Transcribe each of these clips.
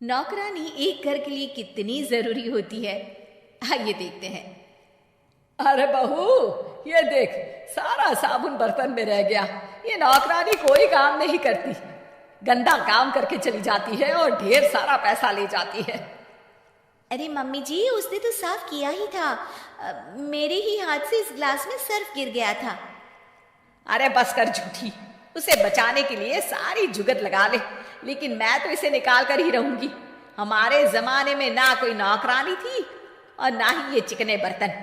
नौकरानी एक घर के लिए कितनी जरूरी होती है, आइए देखते हैं। अरे बहू, ये देख, सारा साबुन बर्तन में रह गया। ये नौकरानी कोई काम नहीं करती, गंदा काम करके चली जाती है और ढेर सारा पैसा ले जाती है। अरे मम्मी जी, उसने तो साफ किया ही था। मेरे ही हाथ से इस ग्लास में सर्फ गिर गया था। अरे बस कर झूठी, उसे बचाने के लिए सारी जुगत लगा ले, लेकिन मैं तो इसे निकाल कर ही रहूंगी। हमारे जमाने में ना कोई नौकरानी थी और ना ही ये चिकने बर्तन।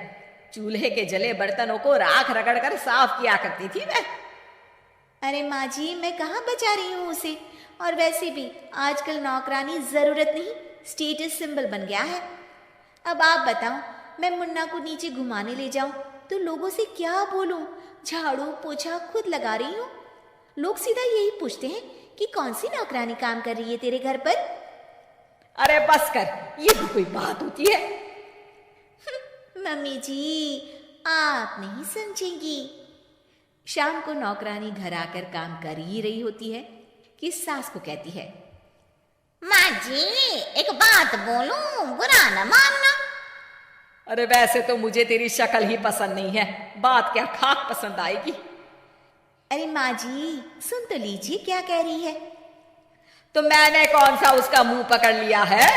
चूल्हे के जले बर्तनों को राख रगड़ कर साफ किया करती थी मैं। अरे माँ जी, मैं कहाँ बचा रही हूँ उसे। और वैसे भी आजकल नौकरानी जरूरत नहीं, स्टेटस सिंबल बन गया है। अब आप बताओ, मैं मुन्ना को नीचे घुमाने ले जाऊं तो लोगों से क्या बोलूं? झाड़ू पोछा खुद लगा रही हूँ। लोग सीधा यही पूछते हैं कि कौन सी नौकरानी काम कर रही है तेरे घर पर। अरे बस कर, ये भी कोई बात होती है? मम्मी जी, आप नहीं समझेंगी। शाम को नौकरानी घर आकर काम कर ही रही होती है कि सास को कहती है, माँ जी, एक बात बोलूं, बुरा न मानना। अरे वैसे तो मुझे तेरी शक्ल ही पसंद नहीं है, बात क्या खाक पसंद आएगी। अरे माँ जी, सुन तो लीजिए क्या कह रही है। तो मैंने कौन सा उसका मुंह पकड़ लिया है?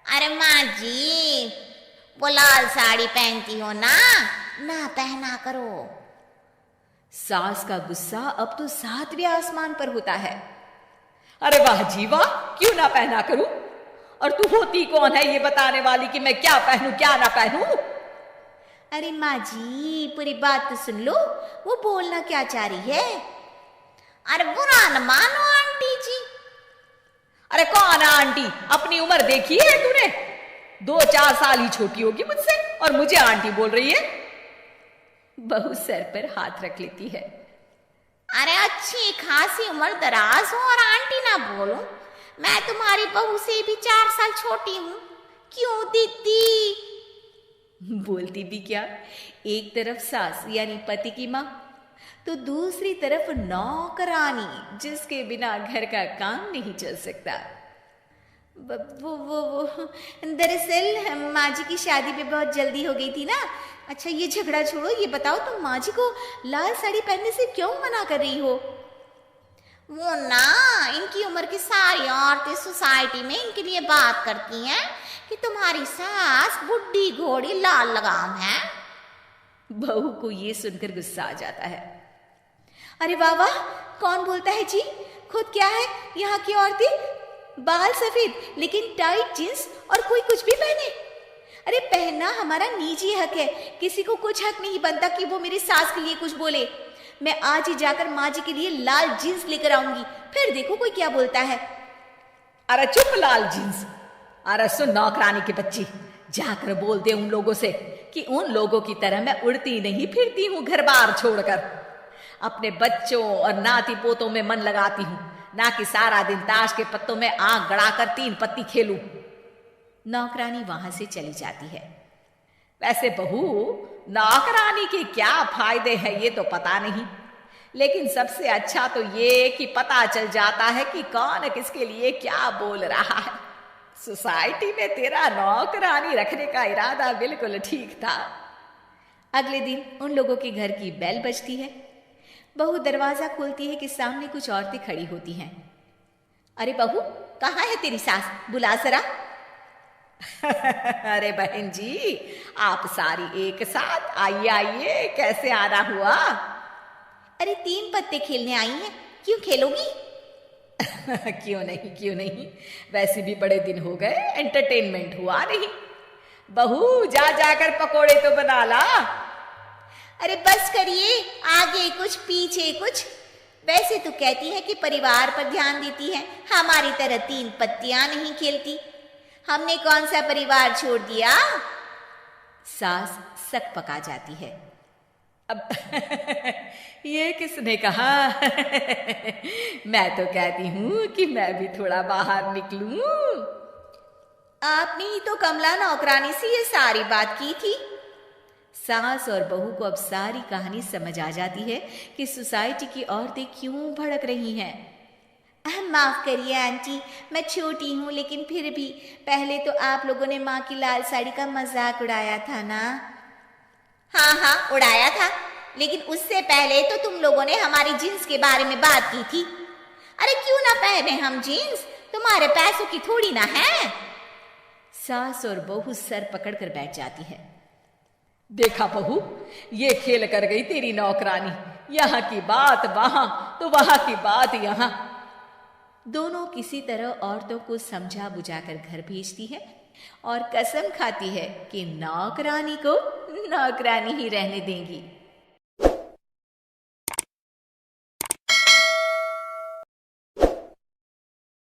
अरे माँ जी, वो लाल साड़ी पहनती हो ना पहना करो। सास का गुस्सा अब तो 7वें आसमान पर होता है। अरे वाह जी वाह, क्यों ना पहना करूं? और तू होती कौन है ये बताने वाली कि मैं क्या पहनूं क्या ना पहनूं? अरे माँ जी, पूरी बात तो सुन लो, वो बोलना क्या चाह रही है। अरे बुरा न मानो आंटी जी। अरे कौन है आंटी? अपनी उम्र देखी है तूने? 2-4 साल ही छोटी होगी मुझसे और मुझे आंटी बोल रही है। बहू सर पर हाथ रख लेती है। अरे अच्छी खासी उम्र दराज हो और आंटी ना बोलो। मैं तुम्हारी बहू से भी 4 साल छोटी हूँ। क्यों दीदी? बोलती भी क्या, एक तरफ सास यानी पति की माँ, तो दूसरी तरफ नौकरानी जिसके बिना घर का काम नहीं चल सकता। वो दरअसल माँ जी की शादी भी बहुत जल्दी हो गई थी ना। अच्छा ये झगड़ा छोड़ो, ये बताओ तुम माँ जी को लाल साड़ी पहनने से क्यों मना कर रही हो? वो ना, इनकी उम्र की सारी औरतें सोसाइटी में इनके लिए बात करती हैं कि तुम्हारी सास बुढ़ी घोड़ी लाल लगाम है। बहू को ये सुनकर गुस्सा आ जाता है। अरे वाह वाह, कौन बोलता है जी? खुद क्या है यहाँ की औरतें, बाल सफेद लेकिन टाइट जींस और कोई कुछ भी पहने। अरे पहनना हमारा निजी हक है, किसी को कुछ हक नहीं बनता कि वो मेरी सास के लिए कुछ बोले। मैं आज ही जाकर माँ जी के लिए लाल जींस लेकर आऊंगी, फिर देखो कोई क्या बोलता है। अरे चुप लाल जींस। अरे सुन नौकरानी की बच्ची, जाकर बोल दे उन लोगों से कि उन लोगों की तरह मैं उड़ती नहीं फिरती हूँ घर बार छोड़कर। अपने बच्चों और नाती पोतों में मन लगाती हूँ, ना कि सारा दिन ताश के पत्तों में आंख गड़ाकर 3 पत्ती खेलूं। नौकरानी वहां से चली जाती है। वैसे बहू, नौकरानी के क्या फायदे हैं ये तो पता नहीं, लेकिन सबसे अच्छा तो ये कि पता चल जाता है कि कौन किसके लिए क्या बोल रहा है। सोसाइटी में तेरा नौकरानी रखने का इरादा बिल्कुल ठीक था। अगले दिन उन लोगों के घर की बेल बजती है। बहू दरवाजा खोलती है कि सामने कुछ औरतें खड़ी होती हैं। अरे बहू, कहाँ है तेरी सास? बुला जरा। अरे बहन जी, आप सारी एक साथ आइए आइए, कैसे आना हुआ? अरे 3 पत्ते खेलने आई हैं, क्यों खेलोगी? क्यों नहीं क्यों नहीं, वैसे भी बड़े दिन हो गए, एंटरटेनमेंट हुआ नहीं। बहू जा जाकर पकोड़े तो बना ला। अरे बस करिए, आगे कुछ पीछे कुछ। वैसे तो कहती है कि परिवार पर ध्यान देती है, हमारी तरह 3 पत्तियां नहीं खेलती। हमने कौन सा परिवार छोड़ दिया? सास सक पका जाती है। अब ये किसने कहा? मैं तो कहती हूँ कि मैं भी थोड़ा बाहर निकलूं। आपने ही तो कमला नौकरानी से ये सारी बात की थी। सास और बहू को अब सारी कहानी समझ आ जाती है कि सोसाइटी की औरतें क्यों भड़क रही हैं। माफ करिए आंटी, मैं छोटी हूँ, लेकिन फिर भी पहले तो आप लोगों ने माँ की लाल साड़ी का मजाक उड़ाया था ना। हाँ हाँ उड़ाया था, लेकिन उससे पहले तो तुम लोगों ने हमारी जीन्स के बारे में बात की थी। अरे क्यों ना पहने हम जीन्स, तुम्हारे पैसों की थोड़ी ना है। सास और बहू सर पकड़कर बैठ जाती है। देखा बहू, ये खेल कर गई तेरी नौकरानी, यहाँ की बात वहां तो वहां की बात यहाँ। दोनों किसी तरह औरतों को समझा बुझाकर घर भेजती है और कसम खाती है कि नौकरानी को नौकरानी ही रहने देंगी।